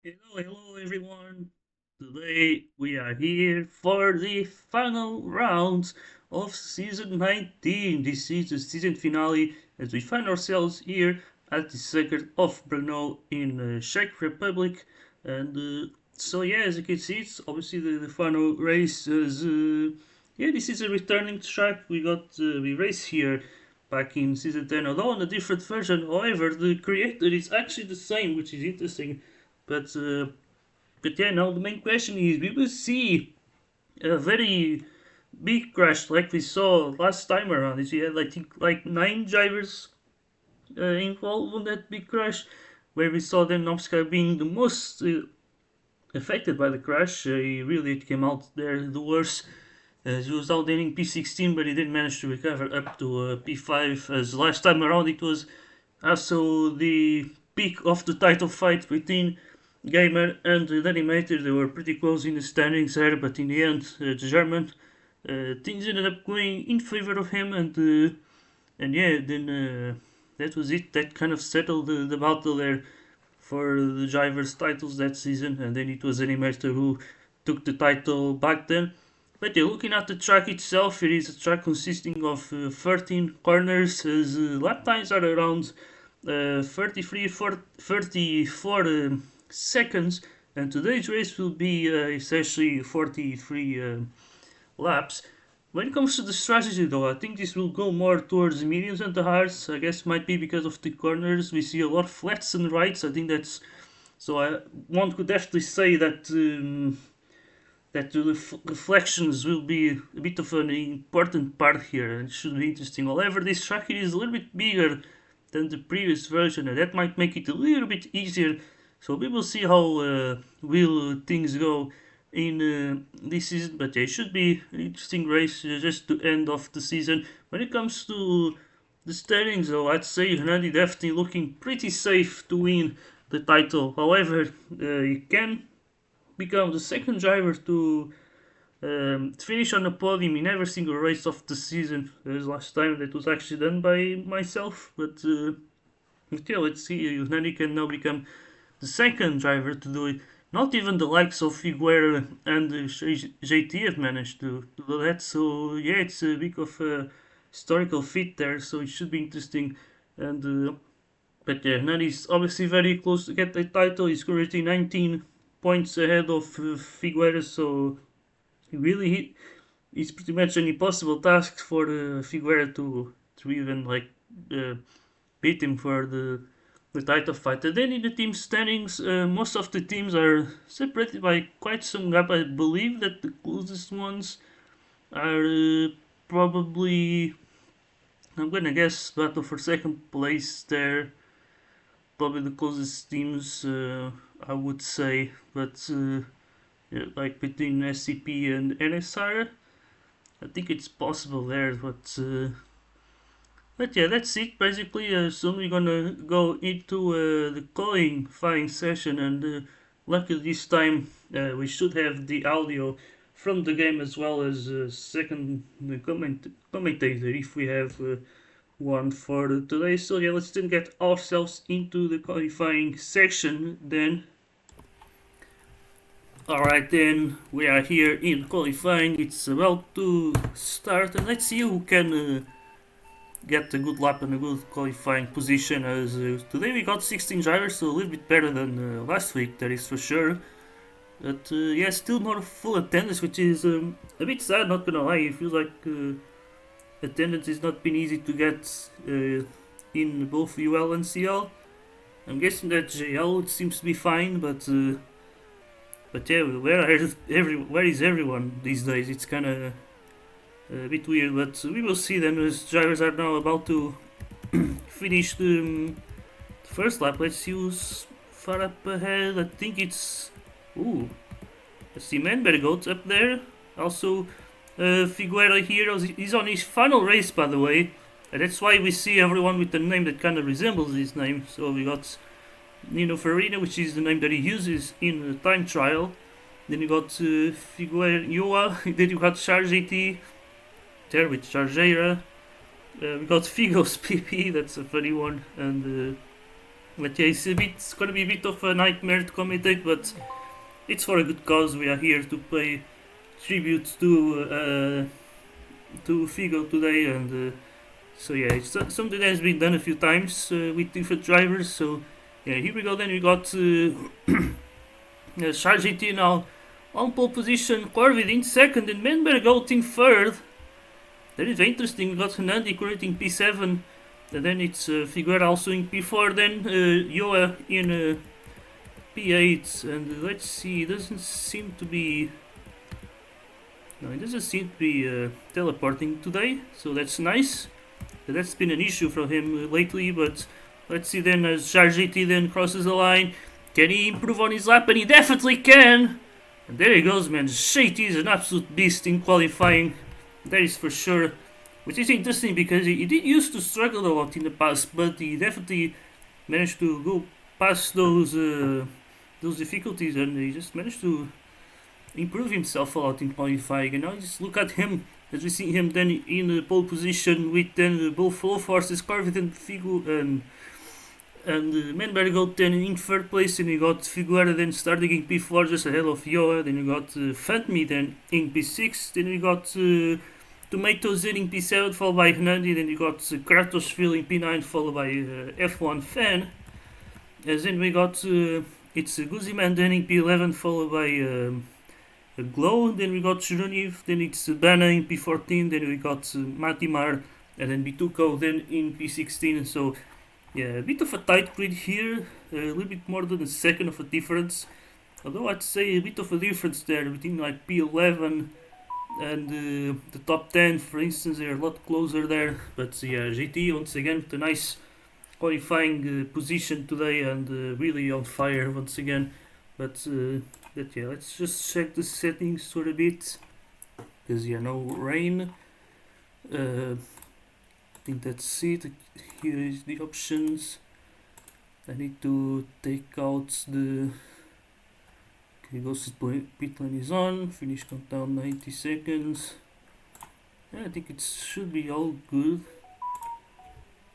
Hello everyone. Today we are here for the final round of season 19. This is the season finale as we find ourselves here at the circuit of Brno in Czech Republic. And as you can see, it's obviously the final race. This is a returning track. We race here back in season 10, although on a different version. However, the creator is actually the same, which is interesting. But uh, now the main question is: we will see a very big crash like we saw last time around. We had I think like 9 drivers involved in that big crash, where we saw then Novska being the most affected by the crash. He really came out there the worst. He was out in P16, but he didn't manage to recover up to P5. As last time around, it was also the peak of the title fight between Gamer and the Animator. They were pretty close in the standings there, but in the end, the German things ended up going in favor of him, and then that was it. That kind of settled the battle there for the drivers' titles that season, and then it was Animator who took the title back then. But looking at the track itself, it is a track consisting of 13 corners, as lap times are around 33, 34 seconds, and today's race will be essentially 43 laps. When it comes to the strategy, though, I think this will go more towards the mediums and the hards. I guess might be because of the corners. We see a lot of flats and rights. I think that's so. One could definitely say that the reflections will be a bit of an important part here, and it should be interesting. However, this track is a little bit bigger than the previous version, and that might make it a little bit easier. So we will see how will things go in this season. But it should be an interesting race just to end off the season. When it comes to the standings, though, I'd say Hernandi definitely looking pretty safe to win the title. However, he can become the second driver to finish on the podium in every single race of the season. As last time that was actually done by myself, but yeah, let's see. Hernani can now become the second driver to do it. Not even the likes of Figueroa and JT have managed to do that. So yeah, it's a bit of a historical feat there. So it should be interesting. And but yeah, Hernani's obviously very close to get the title. He's currently 19 points ahead of Figueroa. So really, it's pretty much an impossible task for Figueroa to even like uh, beat him for the title fight. And then in the team standings, most of the teams are separated by quite some gap. I believe that the closest ones are probably, I'm gonna guess, battle for second place there. Probably the closest teams, I would say, but yeah, like between SCP and NSR, I think it's possible there, but yeah, that's it basically. Soon we're gonna go into the qualifying session, and luckily this time we should have the audio from the game as well as second commentator if we have one for today. So yeah, let's then get ourselves into the qualifying section then. Alright then, we are here in qualifying. It's about to start, and let's see who can get a good lap and a good qualifying position. As today we got 16 drivers, so a little bit better than last week, that is for sure. But yeah, still not full attendance, which is a bit sad, not gonna lie. It feels like attendance has not been easy to get in both UL and CL. I'm guessing that JL it seems to be fine, but yeah, where is everyone these days? It's kind of a bit weird, but we will see then as drivers are now about to finish the first lap. Let's see who's far up ahead. I think it's. Ooh. I see Manbergot up there. Also, Figueroa here. He's on his final race, by the way. And that's why we see everyone with a name that kind of resembles his name. So we got Nino Farina, which is the name that he uses in the time trial. Then you got Figueroa. Then you got Chargeti there with Chargeira. We got Figo's PP, that's a funny one. And But yeah, it's gonna be a bit of a nightmare to commentate, but it's for a good cause. We are here to pay tribute to Figo today, and so yeah, it's something that has been done a few times with different drivers. So yeah, here we go. Then we got Sargenti now on pole position, Corvid in second, and Menberg out in third. That is interesting. We got Hernandi creating P7, and then it's Figueira also in P4. Then Joa in P8, and let's see. It doesn't seem to be. No, it doesn't seem to be teleporting today, so that's nice. That's been an issue for him lately, but let's see then as Sargenti then crosses the line. Can he improve on his lap? And he definitely can! And there he goes, man. Sargenti is an absolute beast in qualifying. That is for sure. Which is interesting because he did used to struggle a lot in the past, but he definitely managed to go past those difficulties, and he just managed to improve himself a lot in qualifying. And now just look at him as we see him then in the pole position with then both full forces, Corvid and Figo and Menberg then in third place, and you got Figueira then starting in P4 just ahead of Joa. Then you got Fantme then in P6. Then you got Tomatoes in P7 followed by Hernandi. Then you got Kratosville in P9 followed by F1 Fan. As then we got it's Guzman then in P11 followed by Glow. Then we got Chiruniv. Then it's Brno in P14. Then we got Matimar and then Bituko then in P16. So yeah, a bit of a tight grid here, a little bit more than a second of a difference. Although I'd say a bit of a difference there between like P11 and the top 10, for instance, they're a lot closer there. But yeah, GT once again with a nice qualifying position today and really on fire once again. But yeah, let's just check the settings for a bit. Because yeah, no rain. I think that's it. Here is the options. I need to take out the. Okay, ghost pit lane is on. Finish countdown 90 seconds. Yeah, I think it should be all good.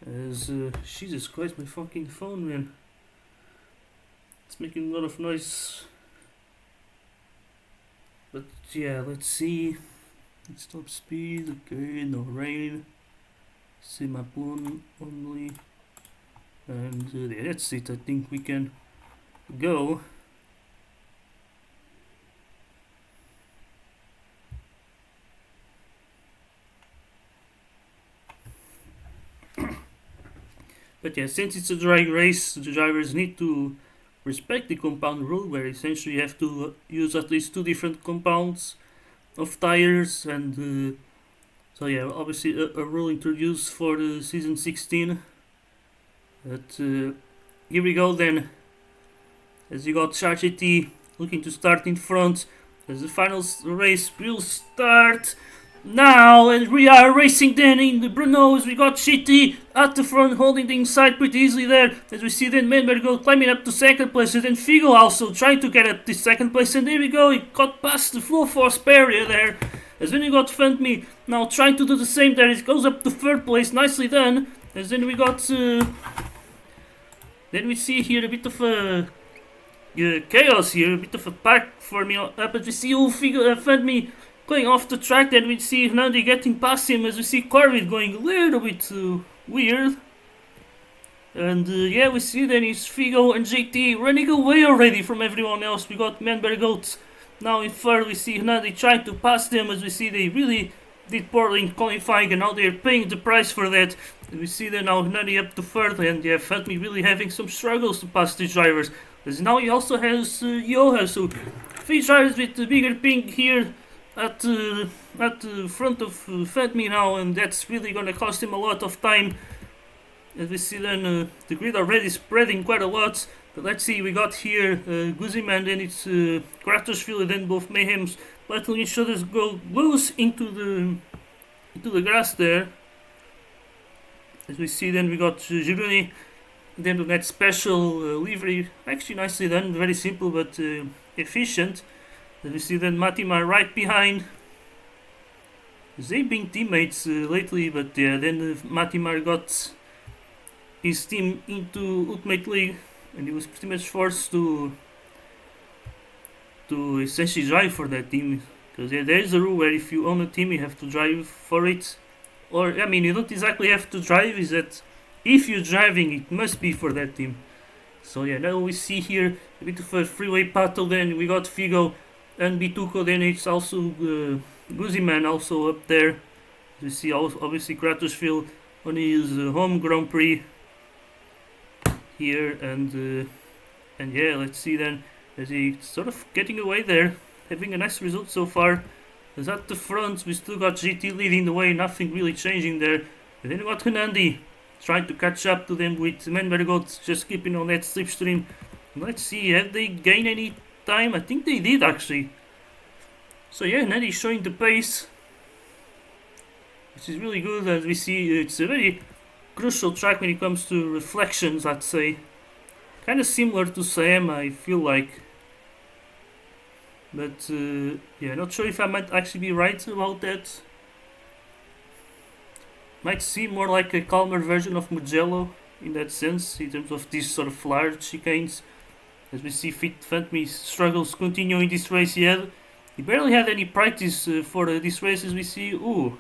As Jesus Christ, my fucking phone, man. It's making a lot of noise. But yeah, let's see. Stop speed. Okay, no rain. See my balloon only, and yeah, that's it. I think we can go. But yeah, since it's a drag race, the drivers need to respect the compound rule, where essentially you have to use at least 2 different compounds of tires, and so yeah, obviously a rule introduced for the season 16. But here we go then. As you got Sargenti looking to start in front, as the final race will start now, and we are racing then in the Brno. As we got Shitty at the front, holding the inside pretty easily there. As we see then Menberg climbing up to second place, and then Figo also trying to get at the second place, and there we go. He got past the full force barrier there. As then we got Fantme now trying to do the same there. It goes up to third place, nicely done. As then we got then we see here a bit of a chaos here, a bit of a pack forming up. But we see Fantme going off the track. Then we see Hernandi getting past him. As we see Corvid going a little bit weird. And yeah, we see then it's Figo and JT running away already from everyone else. We got Menberg now in third. We see Hernandi trying to pass them, as we see they really did poorly in qualifying, and now they're paying the price for that. And we see then now Hernandi up to third, and yeah, Fantme really having some struggles to pass these drivers. As now he also has Joha, so 3 drivers with the bigger ping here at the front of Fantme now, and that's really gonna cost him a lot of time. As we see then the grid already spreading quite a lot. But let's see, we got here Guzman, then it's Kratosville, then both Mayhems letting each other go loose into the grass there. As we see then we got Giruni, then with that special livery, actually nicely done, very simple but efficient. As we see then Matimar right behind. They've been teammates lately, but yeah, then Matimar got his team into Ultimate League, and he was pretty much forced to essentially drive for that team. Because yeah, there is a rule where if you own a team, you have to drive for it. Or I mean, you don't exactly have to drive. Is that if you're driving, it must be for that team. So yeah, now we see here a bit of a freeway battle. Then we got Figo and Bituko. Then it's also Guzman also up there. You see, obviously Kratosville on his home Grand Prix here, and yeah, let's see then as he sort of getting away there, having a nice result so far. As at the front, we still got GT leading the way, nothing really changing there. And then we got Hernandi trying to catch up to them with Menbergot just keeping on that slipstream. Let's see, have they gained any time? I think they did actually. So yeah, Hernandi showing the pace, which is really good. As we see, it's a very crucial track when it comes to reflections, I'd say. Kind of similar to Siam, I feel like. But yeah, not sure if I might actually be right about that. Might seem more like a calmer version of Mugello in that sense, in terms of these sort of large chicanes. As we see Fantme's struggles continue in this race. He barely had any practice for this race, as we see. Ooh,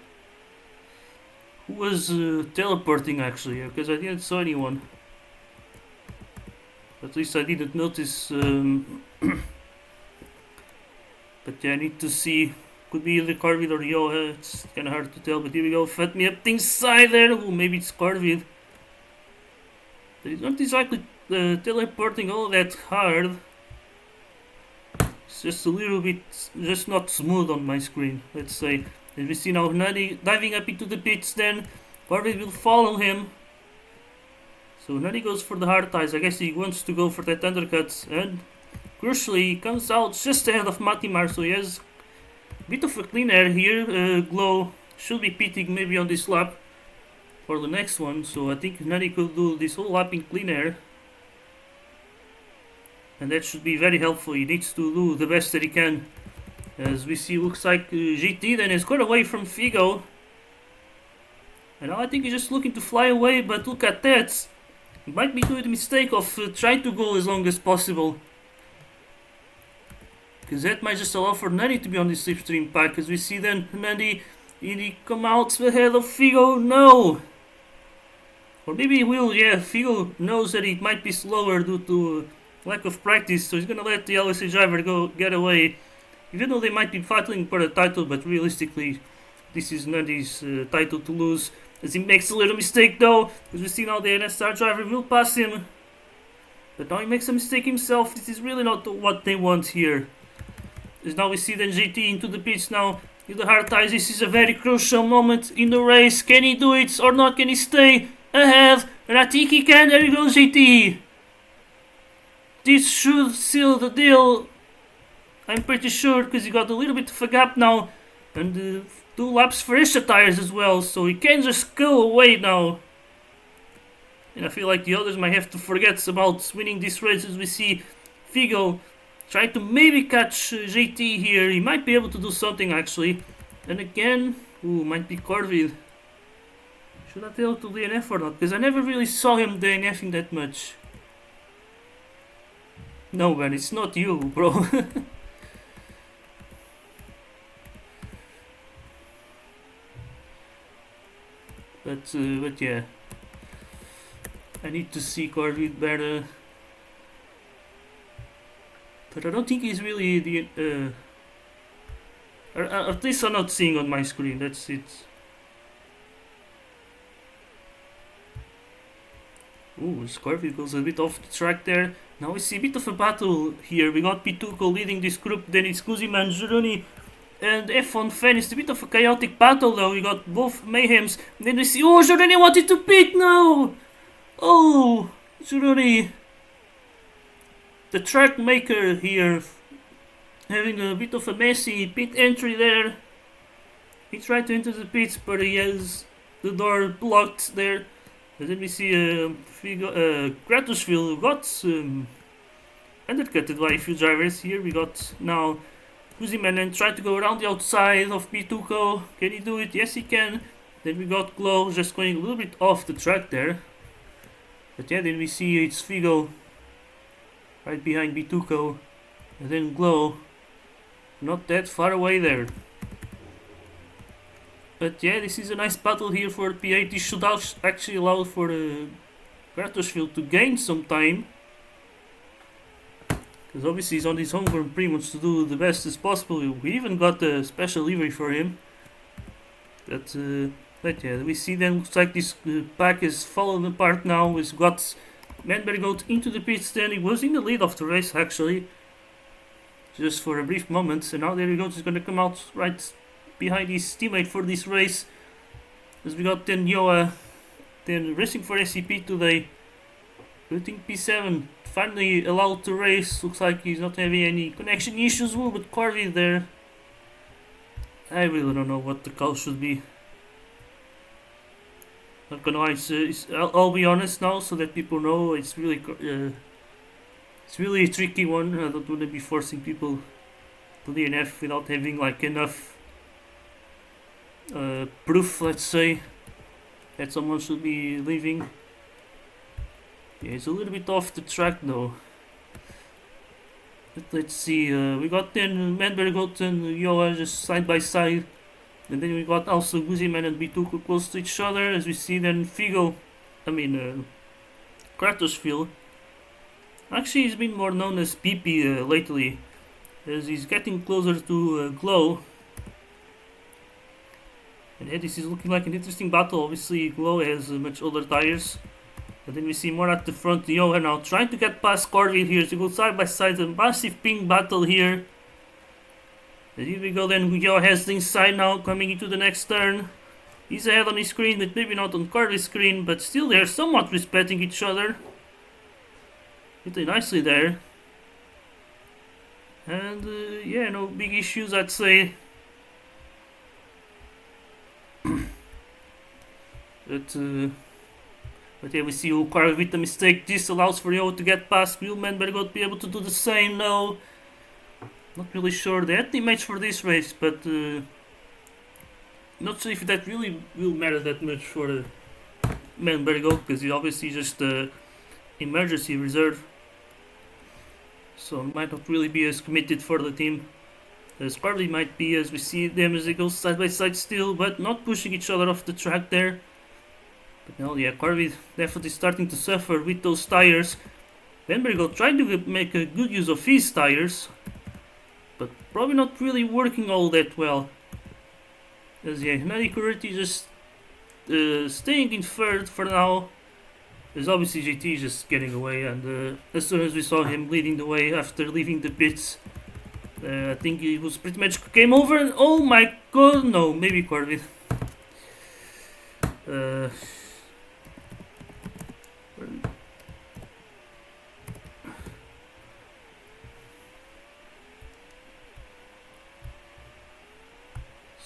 who was teleporting actually? Because I didn't saw anyone. At least I didn't notice. But yeah, I need to see. Could be either Corvid or Yoha. It's kind of hard to tell. But here we go. Fatme up inside there. Ooh, maybe it's Corvid. But he's not exactly teleporting all that hard. It's just a little bit, just not smooth on my screen, let's say. As we see now Hernandi diving up into the pits, then Corvid will follow him. So Hernandi goes for the hard ties. I guess he wants to go for that undercut. And crucially, he comes out just ahead of Matimar, so he has a bit of a clean air here. Glow should be pitting maybe on this lap for the next one, so I think Hernandi could do this whole lap in clean air. And that should be very helpful. He needs to do the best that he can. As we see, looks like GT then has got away from Figo. And now I think he's just looking to fly away, but look at that. He might be doing the mistake of trying to go as long as possible. Because that might just allow for Hernandi to be on the slipstream pack. As we see then Hernandi, he come out ahead of Figo. No! Or maybe he will, yeah. Figo knows that he might be slower due to lack of practice, so he's gonna let the LSA driver go get away. Even though they might be fighting for the title, but realistically, this is Hernandi's title to lose. As he makes a little mistake though, as we see now the NSR driver will pass him. But now he makes a mistake himself. This is really not what they want here. As now we see then GT into the pits now. In the hard ties, this is a very crucial moment in the race. Can he do it or not? Can he stay ahead? And I think he can. There he goes, GT. This should seal the deal. I'm pretty sure, because he got a little bit of a gap now. And 2 laps for extra tires as well. So he can just go away now. And I feel like the others might have to forget about winning this race, as we see Figo try to maybe catch JT here. He might be able to do something actually. And again, ooh, might be Corvid. Should I tell to DNF or not? Because I never really saw him DNFing that much. No man, it's not you, bro. but yeah. I need to see Corvid better. But I don't think he's really the at least I'm not seeing on my screen. That's it. Ooh, Scorpio goes a bit off the track there. Now we see a bit of a battle here. We got Pituko leading this group. Then it's Kuziman, Juruni, and F1 Fan. It's a bit of a chaotic battle though. We got both Mayhems. And then we see, oh, Juruni wanted to pit now. Oh, Juruni, the track maker here, having a bit of a messy pit entry there. He tried to enter the pits, but he has the door blocked there. And then we see Kratosville who got undercutted by a few drivers. Here we got now Kuziman and tried to go around the outside of Pituko. Can he do it? Yes, he can. Then we got Glow just going a little bit off the track there. But yeah, then we see it's Figo right behind Bituko, and then Glow, not that far away there. But yeah, this is a nice battle here for P8. This should actually allow for Kratosfield to gain some time. Because obviously he's on his home ground, pretty much to do the best as possible. We even got a special livery for him. But yeah, we see then looks like this pack is fallen apart now. We've got Manbergoat into the pits. Then he was in the lead of the race actually, just for a brief moment. And now there we go. He's gonna come out right behind his teammate for this race. As we got then Yoa, then racing for SCP today. I think P7 finally allowed to race. Looks like he's not having any connection issues. Well, but Corby there. I really don't know what the call should be. Not gonna lie, I'll be honest now so that people know it's really a tricky one. I don't want to be forcing people to DNF without having like enough proof, let's say, that someone should be leaving. Yeah, it's a little bit off the track though. But let's see, we got then Manbergot and Yoa just side by side. And then we got also Guziman and Bituku close to each other, as we see then Kratosfield. Actually, he's been more known as PP lately, as he's getting closer to Glow. And yeah, this is looking like an interesting battle. Obviously, Glow has much older tires. But then we see more at the front, Yoha now trying to get past Corvin here to go side by side. A massive ping battle here. And here we go then, Yoha has the inside now, coming into the next turn. He's ahead on his screen, but maybe not on Corvin's screen. But still they're somewhat respecting each other. Really nicely there. And yeah, no big issues, I'd say. But yeah, we see Ukara with the mistake. This allows for Yo to get past. Will Manbergot be able to do the same? No. Not really sure. They had teammates for this race, but not sure if that really will matter that much for Manbergot, because he obviously just emergency reserve. So might not really be as committed for the team as Carly might be, as we see them as they go side by side still, but not pushing each other off the track there. But now, yeah, Corby definitely starting to suffer with those tires. Manbergot trying to make a good use of his tires, but probably not really working all that well. As yeah, Nadikurati just staying in third for now. As obviously JT is just getting away, and as soon as we saw him leading the way after leaving the pits, I think it was pretty much game over. And oh my god, no, maybe Corby.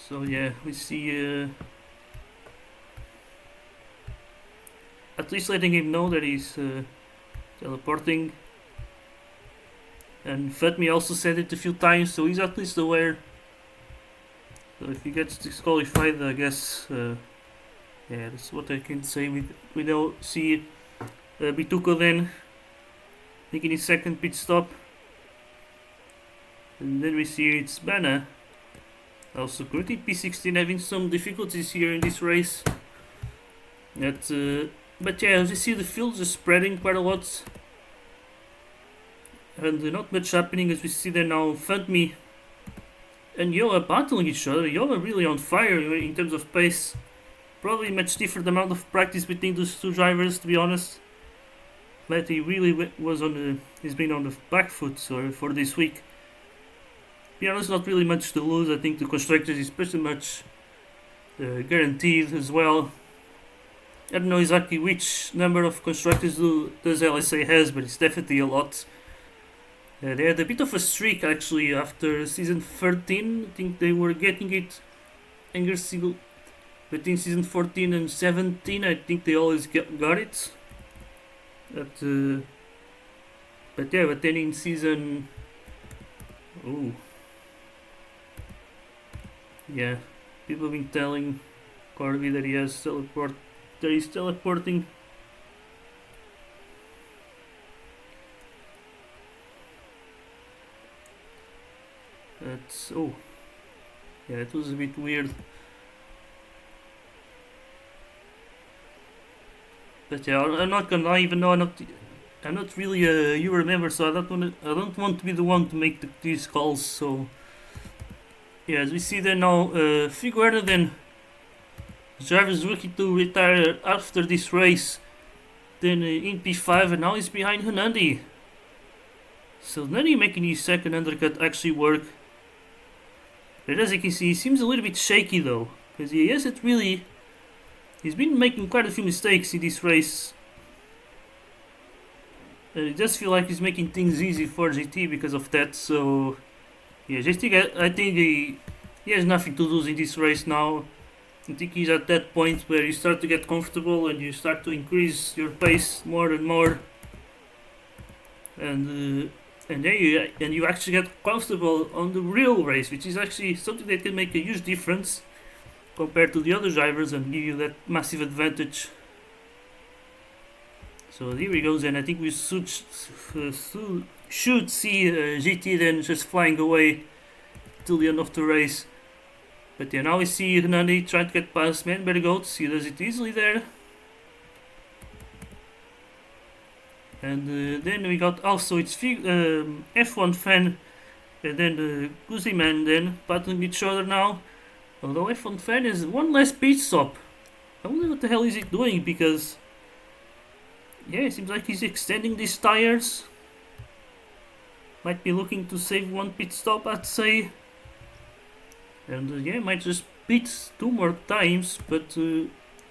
So yeah, we see at least letting him know that he's teleporting. And Fatmi also said it a few times, so he's at least aware. So if he gets disqualified, I guess, yeah, that's what I can say. We now see Bituko then making his second pit stop. And then we see it's Bana. Also, Kurti P16 having some difficulties here in this race. But yeah, as you see, the field is spreading quite a lot. And not much happening, as we see there now. Fatmi and Yoa battling each other. Yoa really on fire in terms of pace. Probably much different amount of practice between those two drivers, to be honest. But he really was he's been on the back foot for this week. To be honest, not really much to lose. I think the constructors is pretty much guaranteed as well. I don't know exactly which number of constructors does LSA has, but it's definitely a lot. They had a bit of a streak actually after season 13. I think they were getting it between season 14 and 17. I think they always got it. But then in season, yeah, people have been telling Corby that he's teleporting. It's oh yeah, it was a bit weird. But yeah, I'm not gonna lie, even though I'm not really a Euro member, so I don't want to be the one to make these calls. So yeah, as we see there now, Figueroa then driver's rookie to retire after this race. Then in P5, and now he's behind Hernandi. So Hernandi making his second undercut actually work. But as you can see, he seems a little bit shaky though, because he hasn't really. He's been making quite a few mistakes in this race. It does feel like he's making things easy for GT because of that. So yeah, GT, I think he has nothing to lose in this race now. I think he's at that point where you start to get comfortable and you start to increase your pace more and more, and then you actually get comfortable on the real race, which is actually something that can make a huge difference compared to the other drivers and give you that massive advantage. So here he goes, and I think we should see GT then just flying away till the end of the race. But yeah, now we see Hernandi trying to get past Man Better Goats. He does it easily there. And then we got also its F1 fan and then Goosey Man then battling each other now. Although F1 fan is one less pit stop. I wonder what the hell is he doing, because yeah, it seems like he's extending these tires. Might be looking to save one pit stop, I'd say. And yeah, might just pit 2 more times, but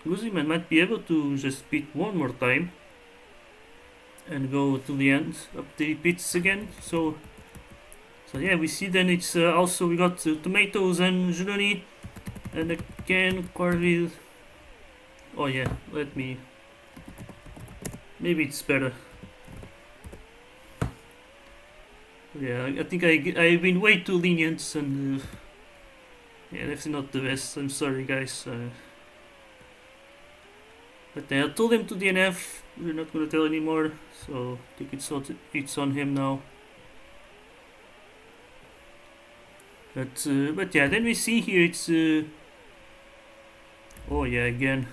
Guzman might be able to just pit 1 more time and go to the end up the pits again. So yeah, we see then it's also we got Tomatoes and Juroni, and again Corville. Oh yeah, maybe it's better. Yeah, I think I've been way too lenient, and yeah, that's not the best. I'm sorry, guys. But I told him to DNF. We're not gonna tell anymore. So I think it's on him now. But yeah, then we see here it's oh yeah, again,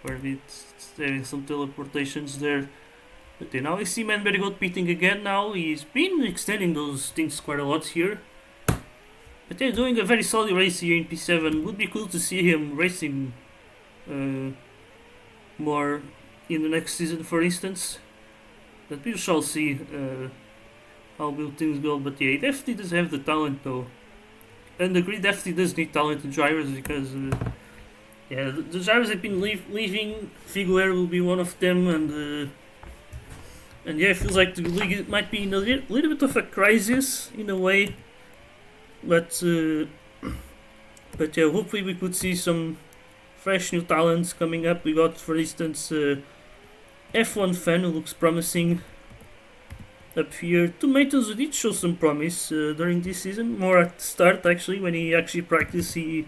where it's having some teleportations there. But then now we see Man Very Good beating again now. He's been extending those things quite a lot here. But they're doing a very solid race here in P7. Would be cool to see him racing more in the next season, for instance. But we shall see how will things go. But yeah, he definitely does have the talent though. And the grid definitely does need talented drivers, because yeah, the drivers have been leaving. Figueroa will be one of them, and yeah, it feels like the league might be in a little bit of a crisis in a way. But yeah, hopefully we could see some fresh new talents coming up. We got, for instance, F1 fan who looks promising up here. Tomatoes did show some promise during this season, more at the start actually. When he actually practiced, he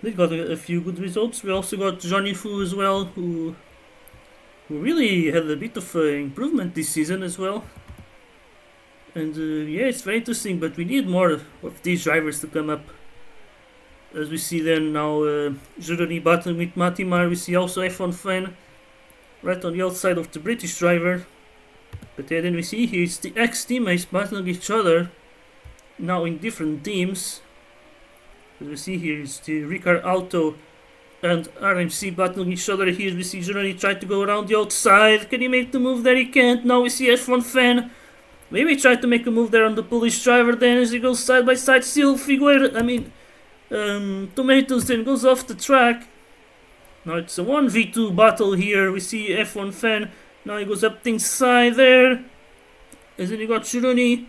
did got a few good results. We also got Johnny Fu as well, who really had a bit of improvement this season as well. And yeah, it's very interesting, but we need more of these drivers to come up. As we see then now Juroni battling with Matimar. We see also F1 fan right on the outside of the British driver. But yeah, then we see here it's the ex-teammates battling each other, now in different teams. As we see here it's the Ricard Auto and RMC battling each other. Here we see Juroni trying to go around the outside. Can he make the move there? He can't. Now we see F1 fan. Maybe try to make a move there on the Polish driver then as he goes side by side. Still Figueroa, Tomatoes then goes off the track. Now it's a 1v2 battle here. We see F1 fan. Now he goes up the inside there. And then you got Juroni.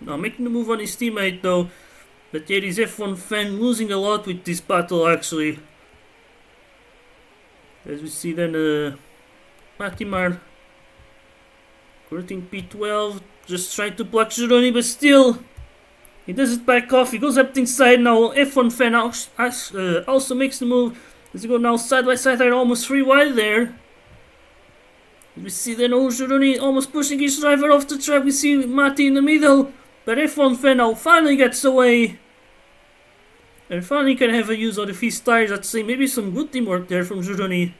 Now making the move on his teammate though. But there is F1 fan losing a lot with this battle actually. As we see then Matimar Curting P12, just trying to block Juroni, but still he doesn't back off. He goes up inside now. F1 fan also makes the move. As he go now side by side, they're almost 3 wide there. We see then Juroni almost pushing his driver off the track. We see Mati in the middle. But F1 fan now finally gets away. And finally can have a use out of his tires. I'd say maybe some good teamwork there from Giordani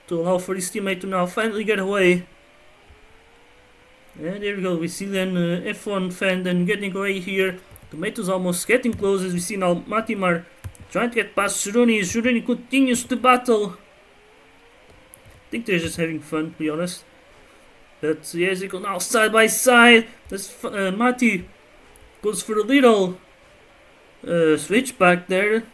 to allow for his teammate to now finally get away. And there we go, we see then F1 fan then getting away here. Tomato's almost getting close as we see now Matimar trying to get past Giordani. Giordani continues to battle. I think they're just having fun, to be honest. But yes, they go now side by side. This Mati goes for a little switch back there.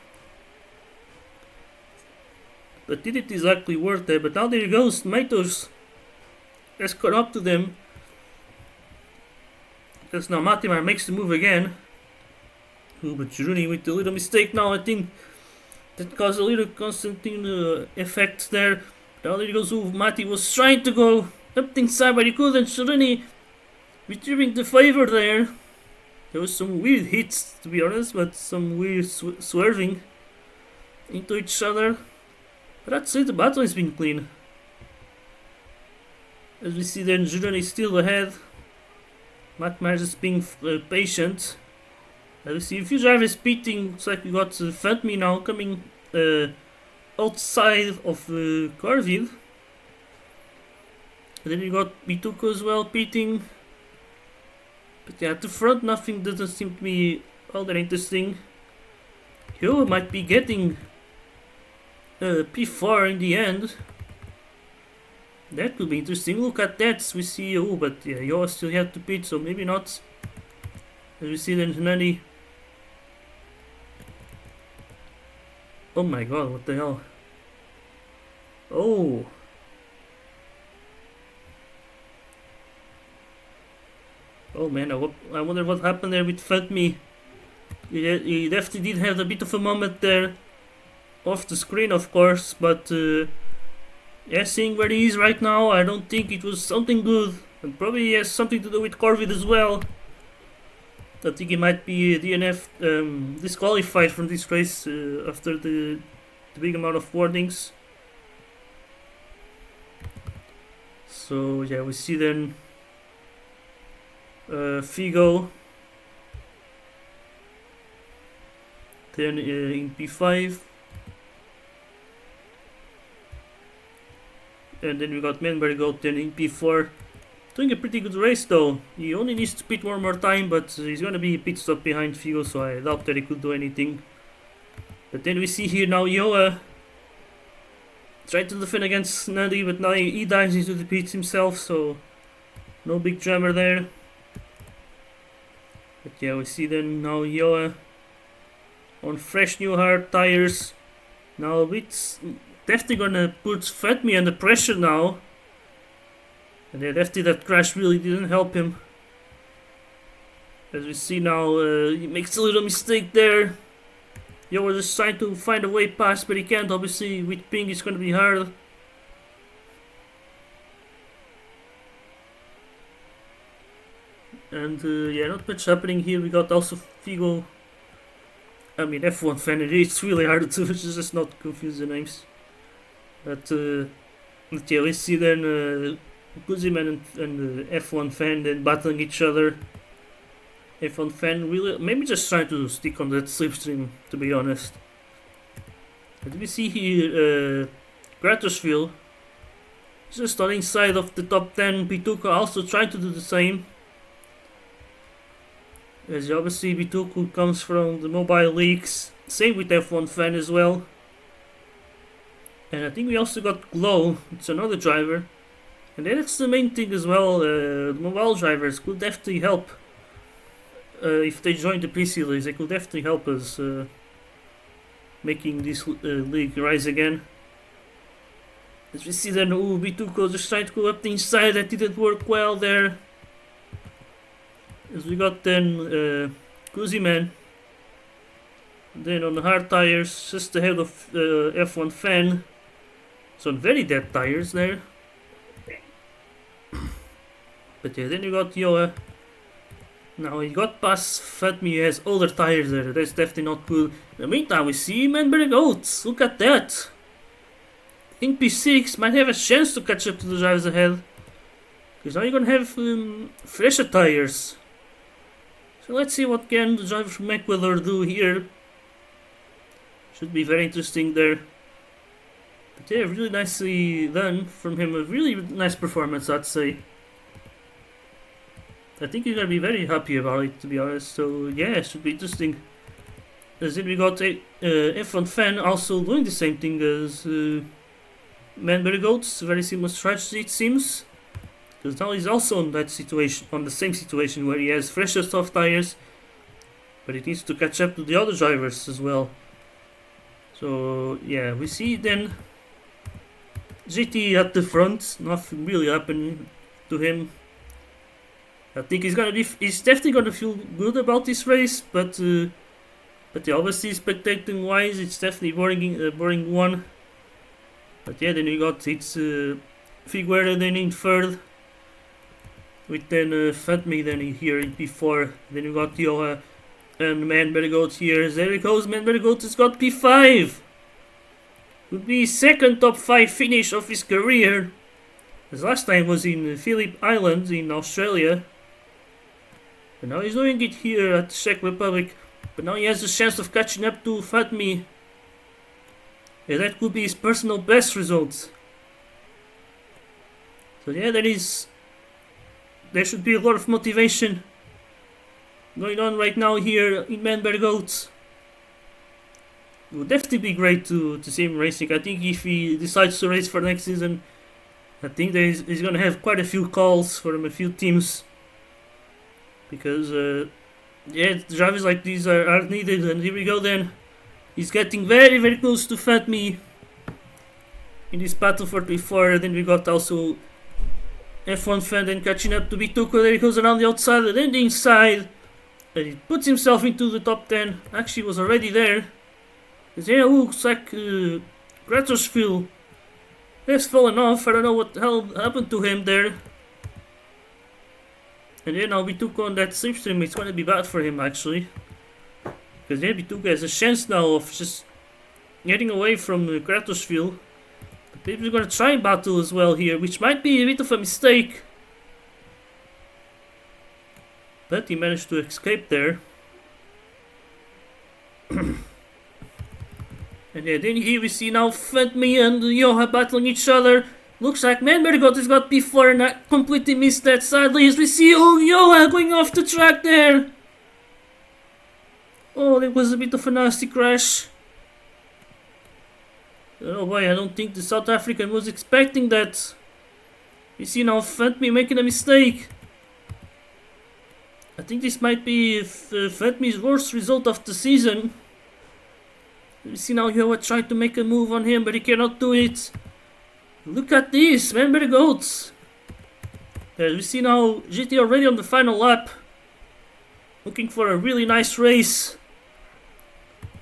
But did it exactly work there? But now there goes Tomatoes has caught up to them. Because now Matimar makes the move again. Ooh, but Giordani with a little mistake now. I think that caused a little Constantine effect there. Now there goes. Ooh, Mati was trying to go up inside, but he couldn't. Giordani retrieving the favor there. There was some weird hits, to be honest, but some weird swerving into each other. But that's it, the battle has been clean. As we see then, Giordani is still ahead. Matimar just being patient. As we see a few drivers pitting. Looks like we got Fatmi now coming outside of Corvid. And then we got Bituko as well pitting. But yeah, at the front nothing doesn't seem to be all that interesting. Yo might be getting P4 in the end. That could be interesting. Look at that. We see but yeah, Yo still have to pit, so maybe not. As we see then Hernani. Oh my god, what the hell? Oh. Oh man, I wonder what happened there with Fatmi. He definitely did have a bit of a moment there. Off the screen, of course, but yeah, seeing where he is right now, I don't think it was something good. And probably has something to do with Corvid as well. I think he might be DNF disqualified from this race after the big amount of warnings. So yeah, we see then Figo then in P5, and then we got Menberg out then in P4. Doing a pretty good race though. He only needs to pit one more time, but he's gonna be a pit stop behind Figo, so I doubt that he could do anything. But then we see here now Yoa tried to defend against Nadi, but now he dives into the pits himself, so no big drama there. But yeah, we see then now Yoa on fresh new hard tires. Now it's definitely gonna put Fatmi under pressure now. And yeah, definitely that crash really didn't help him. As we see now, he makes a little mistake there. Yoa just trying to find a way past, but he can't. Obviously, with ping it's gonna be hard. And yeah, not much happening here. We got also Figo. I mean, F1 fan, it's really hard to just not confuse the names. But yeah, we see then Kuziman and F1 fan then battling each other. F1 fan really, maybe just trying to stick on that slipstream, to be honest. But we see here Gratosville just on inside of the top 10. Bituka also trying to do the same. As obviously Bituku comes from the mobile leagues. Same with F1 fan as well. And I think we also got Glow, it's another driver. And that's the main thing as well, the mobile drivers could definitely help. If they join the pre-series, they could definitely help us making this league rise again. As we see then, Bituko just trying to go up the inside, that didn't work well there. As we got then Kuziman. Then on the hard tires, just ahead of F1 fan. So on very dead tires there. But yeah, then you got Yoa. Now he got past Fatmi, he has older tires there, that's definitely not good. In the meantime, we see Menberg out, look at that. I think P6 might have a chance to catch up to the drivers ahead. Because now you're gonna have fresher tires. So let's see what can the driver from Ecuador do here. Should be very interesting there. But yeah, really nicely done from him. A really nice performance, I'd say. I think you're gonna be very happy about it, to be honest. So yeah, it should be interesting. As then we got a F1 fan also doing the same thing as Manberg Goats. Very similar strategy, it seems. Because now he's also on that situation, on the same situation where he has fresher soft tires, but he needs to catch up to the other drivers as well. So yeah, we see then GT at the front. Nothing really happening to him. I think he's definitely gonna feel good about this race, but yeah, obviously spectating wise, it's definitely boring one. But yeah, then we got Figueroa then in third, with then Fatmi then here in P4. Then we got Joha and Manberg here. There he goes, Manberg has got P5. Would be second top 5 finish of his career. His last time was in Phillip Island in Australia. And now he's doing it here at the Czech Republic. But now he has a chance of catching up to Fatmi. Yeah, that could be his personal best result. So yeah, there should be a lot of motivation going on right now here in Manberg. It would definitely be great to see him racing. I think if he decides to race for next season, I think he's going to have quite a few calls from a few teams. Because, yeah, drivers like these are needed. And here we go then. He's getting very, very close to Fatmi in this battle for P4. Then we got also F1 fan then catching up to Bituko. There he goes around the outside and then the inside. And he puts himself into the top 10. Actually was already there. Because yeah, looks like Gratorsville has fallen off. I don't know what the hell happened to him there. And yeah, now Bituko on that slipstream, it's going to be bad for him actually. Because yeah, Bituko has a chance now of just getting away from Gratorsville. But maybe we're going to try and battle as well here, which might be a bit of a mistake. But he managed to escape there. And yeah, then here we see now Fatmi and Joha battling each other. Looks like Manberg has got P4 and I completely missed that sadly as we see Joha going off the track there. Oh, that was a bit of a nasty crash. Oh boy, I don't think the South African was expecting that. You see now Fatmi making a mistake. I think this might be Fatmi's worst result of the season. You see now Joha tried to make a move on him, but he cannot do it. Look at this, Manberg Goats. We see now GT already on the final lap. Looking for a really nice race.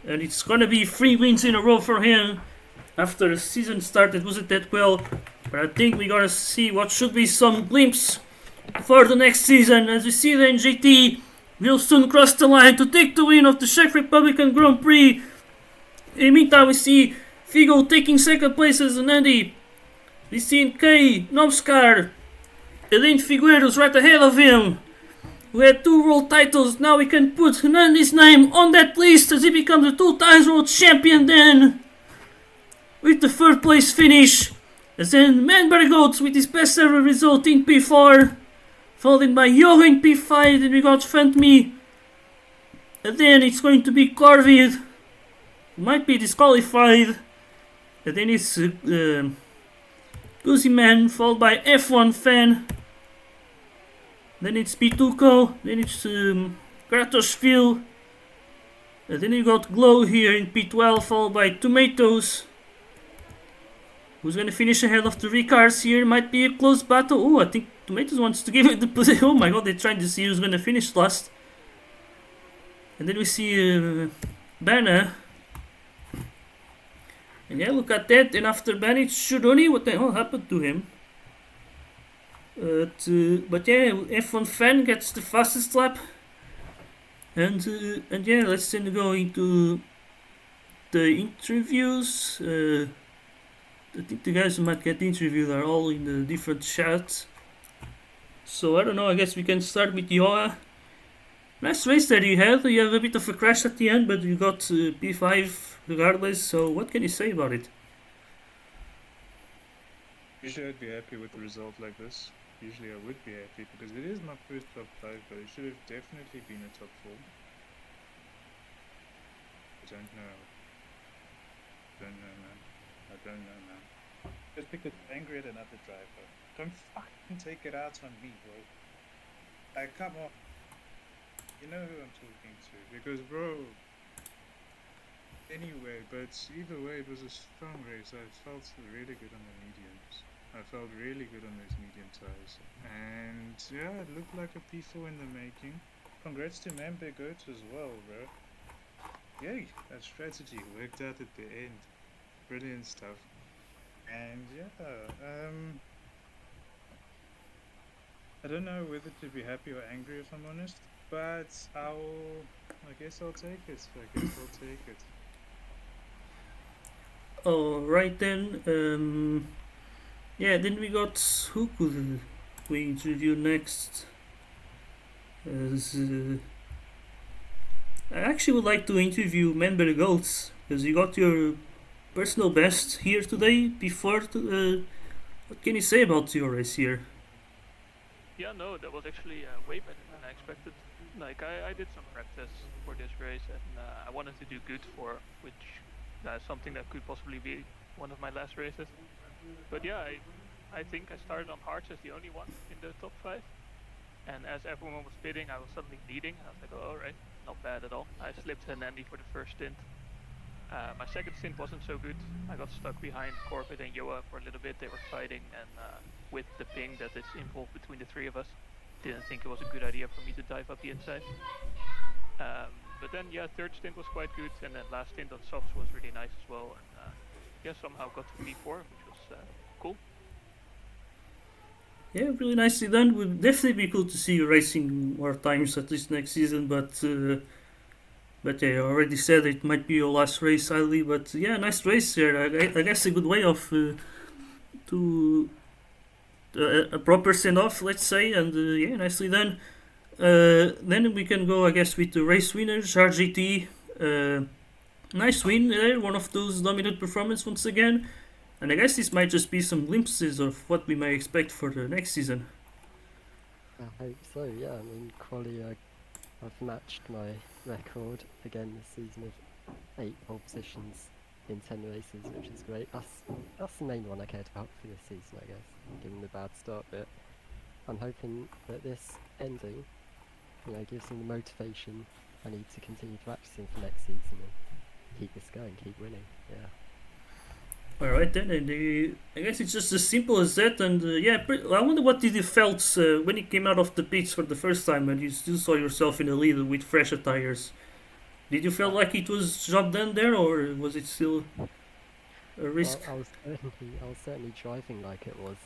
And it's gonna be 3 wins in a row for him. After the season started, wasn't that well. But I think we're gonna see what should be some glimpse for the next season. As we see then GT will soon cross the line to take the win of the Czech Republican Grand Prix. In the meantime, we see Figo taking second place as an Andy. We see K, Nomskar, Elin Figueiredo's right ahead of him. We had 2 world titles. Now we can put Hernandes' name on that list as he becomes a 2 times world champion then. With the 3rd place finish. As then Manberg with his best ever result in P4. Followed by Joha in P5. Then we got Fantme. And then it's going to be Corvid. Might be disqualified. And then it's Guzman followed by F1 fan. Then it's Pituco. Then it's Gratorsville. And then you got Glow here in P12 followed by Tomatoes. Who's going to finish ahead of the Ricards here? Might be a close battle. Oh, I think Tomatoes wants to give it the position. Oh my god, they're trying to see who's going to finish last. And then we see Banner. And yeah, look at that. And after Banner, it's Shironi. What the hell happened to him? But yeah, F1 fan gets the fastest lap. And yeah, let's then go into the interviews. I think the guys who might get interviewed are all in the different chats. So I don't know, I guess we can start with Joha. Nice race that you had. You have a bit of a crash at the end, but you got P5 regardless. So what can you say about it? Usually I'd be happy with a result like this. Usually I would be happy because it is my first top 5, but it should have definitely been a top 4. I don't know. Don't know, man. I don't know, man. Just because I'm angry at another driver. Don't fucking take it out on me, bro. Like, come on. You know who I'm talking to. Because, bro, anyway, but either way, it was a strong race. I felt really good on the mediums. I felt really good on those medium tires. And yeah, it looked like a P4 in the making. Congrats to Membe Goats as well, bro. Yay, that strategy worked out at the end. Brilliant stuff. And yeah, I don't know whether to be happy or angry if I'm honest, but I guess I'll take it. I guess I'll take it. Alright then. Yeah, then we got who could we interview next? As, I actually would like to interview Member Goats because you got your personal best here today. What can you say about your race here? Yeah, no, that was actually way better than I expected. Like I did some practice for this race, and I wanted to do good for which something that could possibly be one of my last races. But yeah, I think I started on hards as the only one in the top 5, and as everyone was pitting, I was suddenly leading. I was like, oh, all right, not bad at all. I slipped Hernandi for the first stint. My second stint wasn't so good. I got stuck behind Corbett and Yoa for a little bit. They were fighting, and with the ping that is involved between the three of us, didn't think it was a good idea for me to dive up the inside. But then, yeah, third stint was quite good, and then last stint on softs was really nice as well. And yeah, somehow got to P4, which was cool. Yeah, really nicely done. Would definitely be cool to see you racing more times at least next season. But yeah, I already said it might be your last race, sadly. But yeah, nice race here. I guess a good way of to a proper send off, let's say. And yeah, nicely done. Then we can go, I guess, with the race winners, RGT. Nice win there, one of those dominant performances once again. And I guess this might just be some glimpses of what we may expect for the next season. I hope so, yeah. I mean, quali, I've matched my record again this season of 8 pole positions in 10 races, which is great. That's the main one I cared about for this season, I guess, given the bad start bit. I'm hoping that this ending, gives me the motivation I need to continue practicing for next season and keep this going, keep winning, yeah. Alright then, and I guess it's just as simple as that. And yeah, I wonder what did you felt when you came out of the pits for the first time and you still saw yourself in the lead with fresher tires. Did you feel like it was job done there, or was it still a risk? Well, I was certainly driving like it was.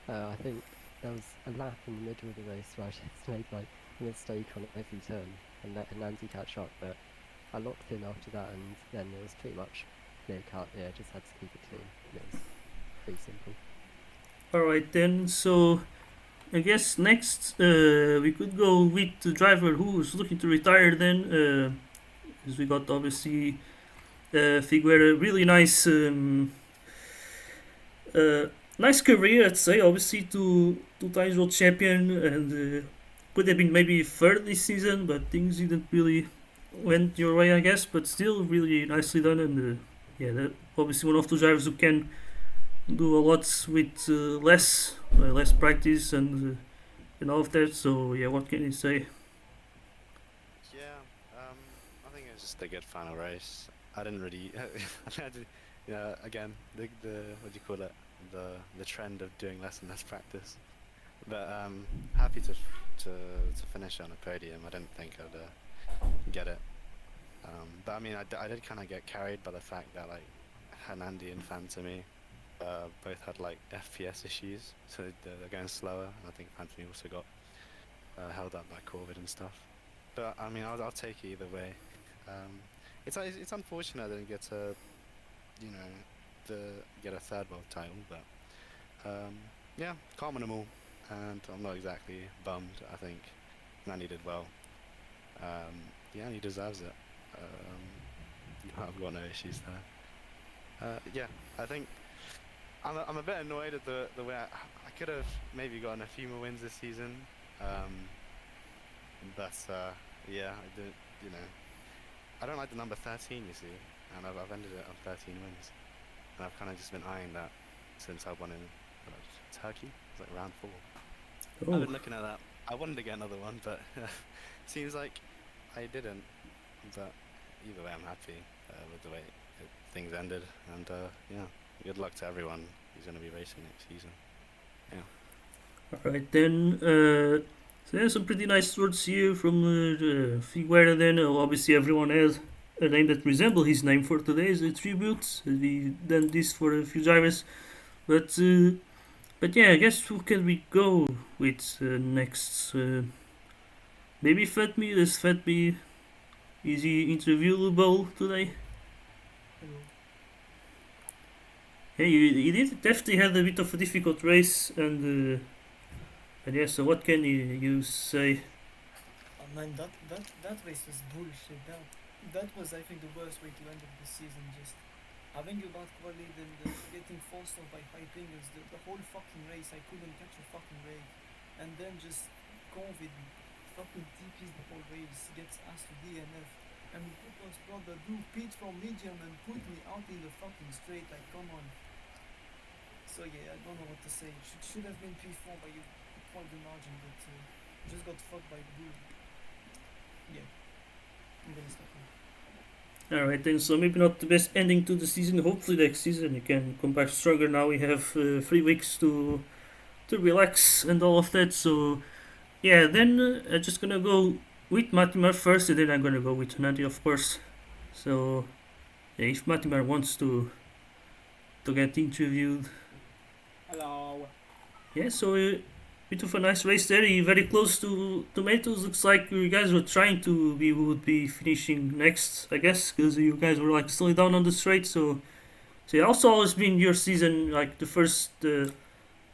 I think there was a lap in the middle of the race where I just made like a mistake on every turn and let Nancy catch up, but I locked in after that, and then it was pretty much clear cut. Yeah, just had to keep it clean. It was pretty simple. Alright then, so I guess next we could go with the driver who's looking to retire then, because we got obviously Figueira, really nice. Nice career, I'd say. Obviously, two times world champion, and could have been maybe third this season, but things didn't really went your way, I guess. But still, really nicely done, and yeah, obviously one of those drivers who can do a lot with less practice and all of that. So yeah, what can you say? Yeah, I think it was just a good final race. I didn't really, I did, again, the what do you call it? The trend of doing less and less practice. But happy to finish on a podium. I didn't think I'd get it. But I mean, I did kind of get carried by the fact that like Hernandi and Fantami both had like FPS issues, so they're going slower. And I think Fantami also got held up by COVID and stuff. But I mean, I'll take it either way. It's unfortunate I didn't get to, get a third world title, but yeah, calm in them all, and I'm not exactly bummed. I think Nani did well. Yeah, and he deserves it. I've got no issues there. Yeah, I think I'm a bit annoyed at the way I could have maybe gotten a few more wins this season. Um, but yeah, I did. You know, I don't like the number 13. You see, and I've ended it on 13 wins, and I've kind of just been eyeing that since I won in Turkey. It's like round 4. I've Oh, been looking at that. I wanted to get another one, but seems like I didn't. But either way, I'm happy with the way things ended, and yeah, good luck to everyone who's going to be racing next season. Yeah. alright then. So there's some pretty nice words here from Figueira then. Obviously everyone has a name that resembles his name for today's tribute. We've done this for a few drivers. But yeah, I guess who can we go with next? Maybe Fatmi. Does Fatmi, is he interviewable today? Hello. Hey, you did definitely had a bit of a difficult race, and yeah. So what can you say? Oh man, that race was bullshit. That was, I think, the worst way to end up the season. Just having a bad quality, then getting forced off by high pingers. The whole fucking race, I couldn't catch a fucking break, and then just COVID fucking TPs the whole race. Gets asked to DNF. And Cooper's brother do pit from medium and put me out in the fucking straight. Like, come on. So yeah, I don't know what to say. Should have been P4 by a point the margin, but just got fucked by the bull. Yeah, I'm gonna stop now. Alright then, so maybe not the best ending to the season. Hopefully next season you can come back stronger. Now we have 3 weeks to relax and all of that. So yeah, then I'm just gonna go with Matimar first, and then I'm gonna go with Nadi, of course. So yeah, if Matimar wants to get interviewed. Hello. Yeah, so bit of a nice race there. You're very close to Tomatoes. Looks like you guys were trying to be who would be finishing next, I guess, because you guys were like slowing down on the straight. So yeah, also always been your season, like the first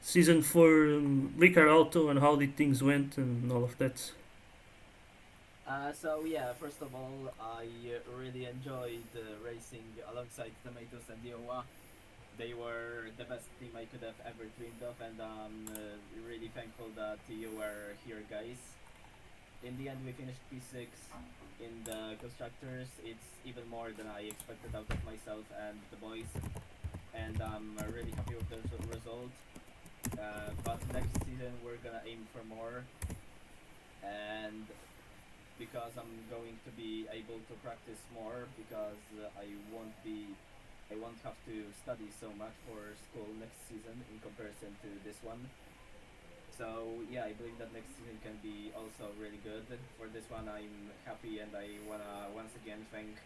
season for Ricard Auto, and how did things went and all of that. So yeah, first of all, I really enjoyed racing alongside Tomatoes and Iowa. They were the best team I could have ever dreamed of, and I'm really thankful that you were here, guys. In the end, we finished P6 in the constructors. It's even more than I expected out of myself and the boys, and I'm really happy with the result. But next season, we're gonna aim for more, and because I'm going to be able to practice more, because I won't have to study so much for school next season in comparison to this one. So yeah, I believe that next season can be also really good. For this one, I'm happy, and I wanna once again thank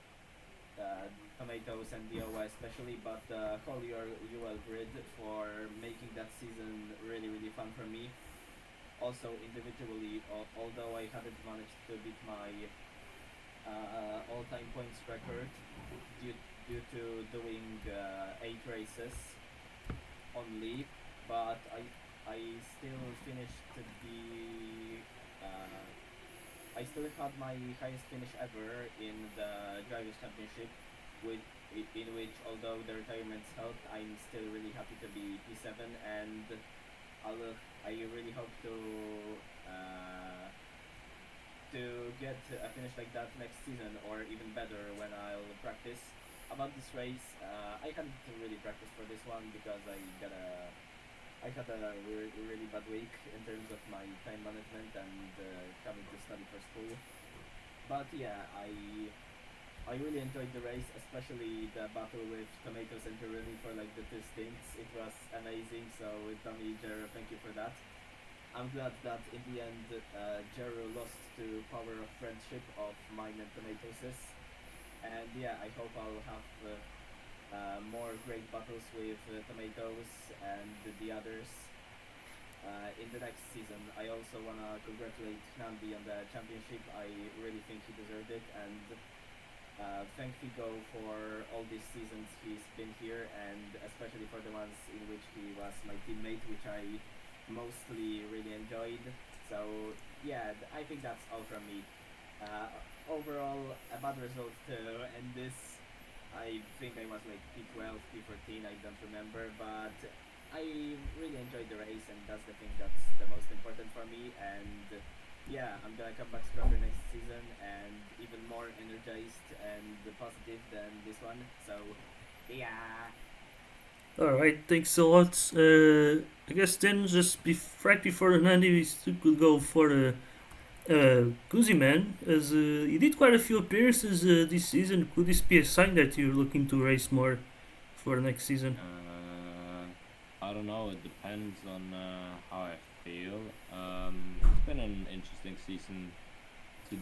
Tomatoes and DOI especially, but the whole UL grid for making that season really fun for me. Also individually, although I hadn't managed to beat my all-time points record due, due to doing 8 races only, but I still finished uh, I still had my highest finish ever in the Drivers' Championship, with in which, although the retirements helped, I'm still really happy to be P7, and I really hope uh, to get a finish like that next season, or even better when I'll practice. About this race, I hadn't really practiced for this one because I had a really bad week in terms of my time management and having to study for school. But yeah, I really enjoyed the race, especially the battle with Tomatoes and Pirelli for like the 2 stints. It was amazing. So Tommy, Jero, thank you for that. I'm glad that in the end, Jero lost to Power of Friendship of mine and Tomatoes. And yeah, I hope I'll have more great battles with Tomatoes and the others in the next season. I also wanna congratulate Nandi on the championship. I really think he deserved it, and thank Figo for all these seasons he's been here, and especially for the ones in which he was my teammate, which I mostly really enjoyed. So yeah, I think that's all from me. Overall, a bad result too, and this, I think I was like P12, P14, I don't remember, but I really enjoyed the race, and that's the thing that's the most important for me. And yeah, I'm gonna come back stronger next season and even more energized and positive than this one. So, yeah. All right, thanks a lot. I guess then just right before the 90, we still could go for the Kuzi man, as he did quite a few appearances this season. Could this be a sign that you're looking to race more for next season? I don't know. It depends on how I feel. It's been an interesting season. To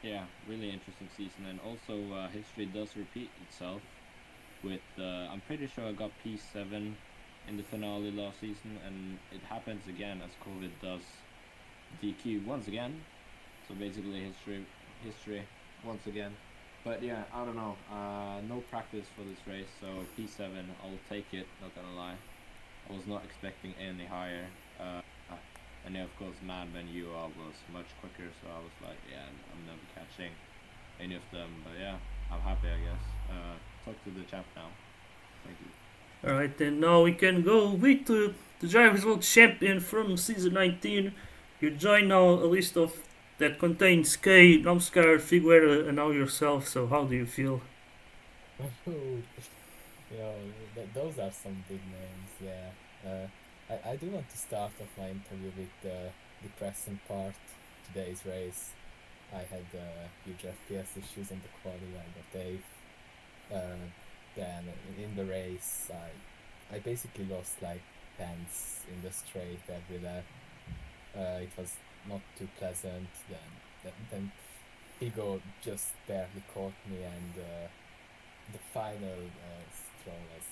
yeah, really interesting season, and also history does repeat itself. With I'm pretty sure I got P7 in the finale last season, and it happens again as COVID does DQ once again. So basically history once again. But yeah, I don't know. No practice for this race, so P7, I'll take it. Not gonna lie, I was not expecting any higher. Uh, and yeah, of course, Mad when you was much quicker, so I was like, yeah, I'm never catching any of them. But yeah, I'm happy, I guess. Talk to the champ now. Thank you. All right, then now we can go with the Drivers' World Champion from season 19. You join now a list of that contains Kay, Namskar, Figuera, and now yourself. So how do you feel? Ooh, those are some big names, yeah. I do want to start off my interview with the depressing part. Today's race, I had huge FPS issues in the quali. I got eighth. Then in the race, I basically lost like tenths in the straight every lap. It was not too pleasant. Then Figo just barely caught me, and the final stroll was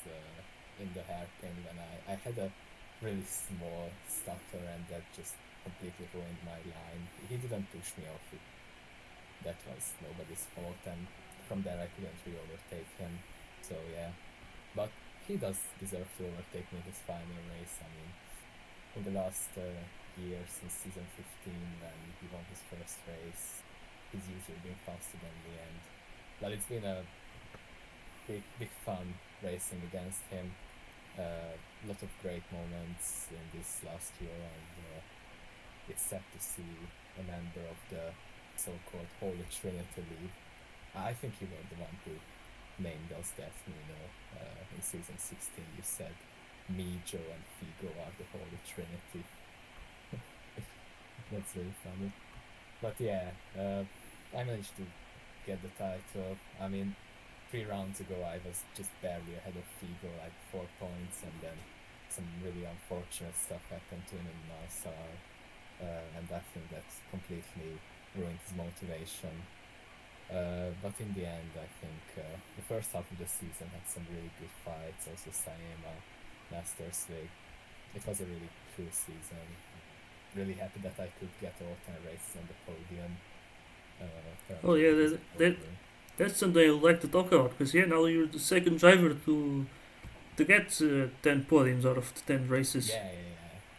in the hairpin when I had a really small stutter, and that just completely ruined my line. He didn't push me off. That was nobody's fault, and from there I couldn't really overtake him. So yeah, but he does deserve to overtake me this final race. I mean, in the last year, since season 15, when he won his first race, he's usually been faster than me, and but it's been a big fun racing against him. Lot of great moments in this last year, and it's sad to see a member of the so-called Holy Trinity League. I think you were the one who named us that. In season 16 you said me, Joe, and Figo are the Holy Trinity. That's really funny. But yeah, I managed to get the title. I mean, 3 rounds ago I was just barely ahead of Figo, like 4 points, and then some really unfortunate stuff happened to him in Nassau, and I think that completely ruined his motivation. But in the end, I think the first half of the season had some really good fights. Also, Saema, Masters League. It was a really cool season. Really happy that I could get all 10 races on the podium. Oh yeah, Currently, it is over. that's something I would like to talk about because yeah, now you're the second driver to get 10 podiums out of the 10 races. Yeah.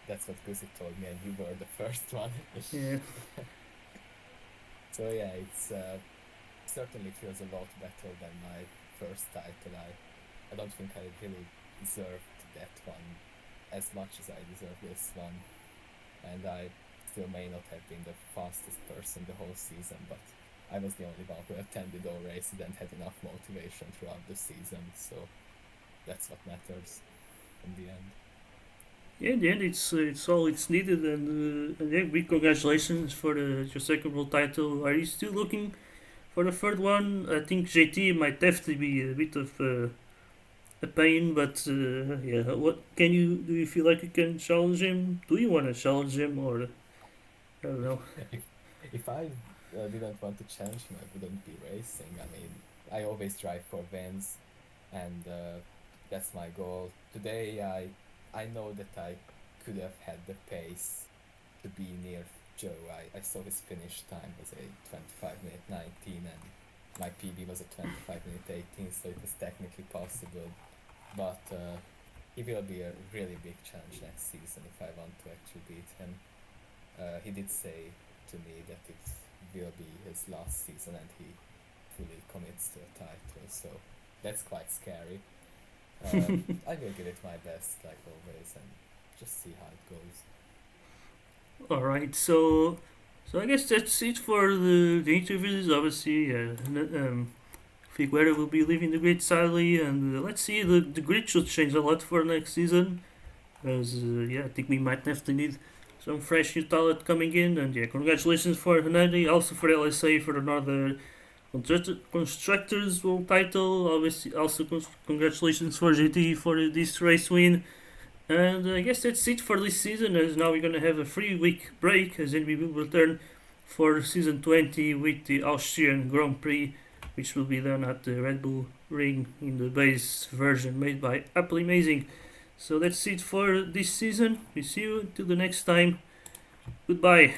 That's what Guzik told me, and you were the first one. Yeah. So yeah, it's certainly feels a lot better than my first title. I don't think I really deserved that one as much as I deserve this one, and I still may not have been the fastest person the whole season, but I was the only one who attended all races and had enough motivation throughout the season, so that's what matters in the end. Yeah, in the end, it's all it's needed, and yeah, big congratulations for your second world title. Are you still looking for the third one? I think JT might definitely be a bit of a pain, but yeah, what can you do? You feel like you can challenge him? Do you want to challenge him, or I don't know? If I didn't want to challenge him, I wouldn't be racing. I mean, I always strive for wins, and that's my goal. Today, I know that I could have had the pace to be near Joe. I saw his finish time was a 25-minute 19, and my PB was a 25-minute 18, so it was technically possible. But he will be a really big challenge next season if I want to actually beat him. He did say to me that it will be his last season and he fully commits to a title. So that's quite scary. I will give it my best, like always, and just see how it goes. All right, so I guess that's it for the interviews. Obviously, Figueroa will be leaving the grid sadly, and let's see, the grid should change a lot for next season. As yeah, I think we might definitely need some fresh new talent coming in, and yeah, congratulations for Hernandi, also for LSA for another constructors world title. Obviously, also congratulations for GT for this race win. And I guess that's it for this season, as now we're gonna have a 3 week break, as then we will return for season 20 with the Austrian Grand Prix, which will be done at the Red Bull Ring in the base version made by Apple Amazing. So that's it for this season. We see you until the next time. Goodbye.